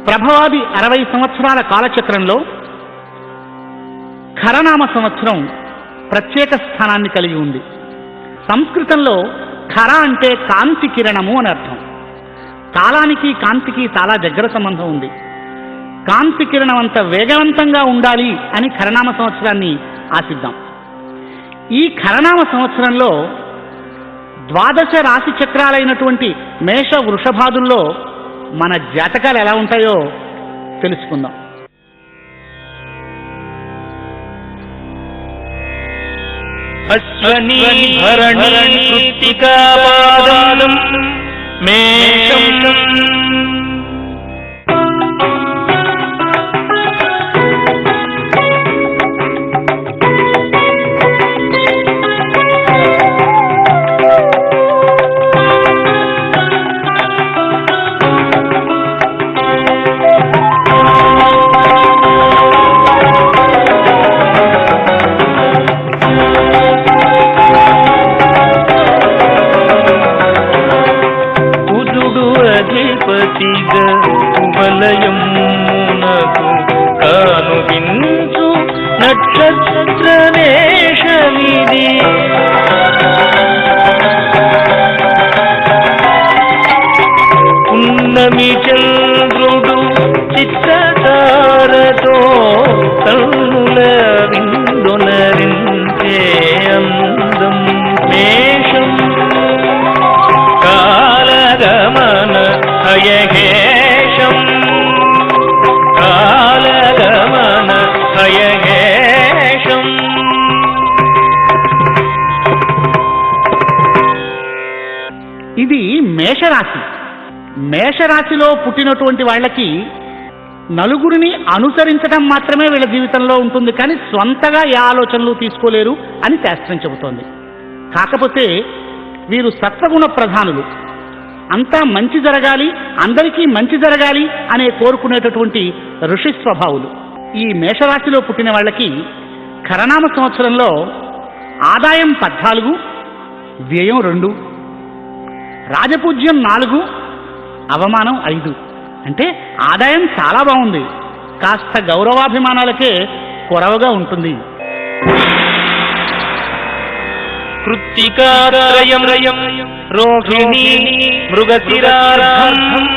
ప్రభవాది 60 సంవత్సరాల కాలచక్రంలో ఖరనామ సంవత్సరం ప్రత్యేక స్థానాన్ని కలిగి ఉంది. సంస్కృతంలో ఖర అంటే కాంతి కిరణము అని అర్థం. కాలానికి కాంతికి చాలా దగ్గర సంబంధం ఉంది. కాంతి కిరణం అంత వేగవంతంగా ఉండాలి అని ఖరనామ సంవత్సరాన్ని ఆశిద్దాం. ఈ ఖరనామ సంవత్సరంలో ద్వాదశ రాశి చక్రాలైనటువంటి మేష వృషభాదుల్లో మన జాతకాలు ఎలా ఉంటాయో తెలుసుకుందాం. అశ్వనీ భరణీ కృత్తికా పాదం మేషం వలయమునకు కానుగించు నక్షత్రవేషమిది. పున్నమి చంద్రుడు చిత్తతారతో కన్నుల విందునరించే అందం మేషం. కాలగమన హయహేషం కాలగమన హయహేషం. ఇది మేషరాశి. మేషరాశిలో పుట్టినటువంటి వాళ్ళకి నలుగురిని అనుసరించడం మాత్రమే వీళ్ళ జీవితంలో ఉంటుంది, కానీ స్వంతగా ఏ ఆలోచనలు తీసుకోలేరు అని శాస్త్రం చెబుతోంది. కాకపోతే వీరు సత్వగుణ ప్రధానులు. అంతా మంచి జరగాలి, అందరికీ మంచి జరగాలి అనే కోరుకునేటటువంటి ఋషి స్వభావులు. ఈ మేషరాశిలో పుట్టిన వాళ్ళకి ఖరనామ సంవత్సరంలో ఆదాయం 14, వ్యయం 2, రాజపూజ్యం 4, అవమానం 5. అంటే ఆదాయం చాలా బాగుంది, కాస్త గౌరవాభిమానాలకే కొరవగా ఉంటుంది. కృత్తికారయం రోహిణీ మృగశిరార్ధం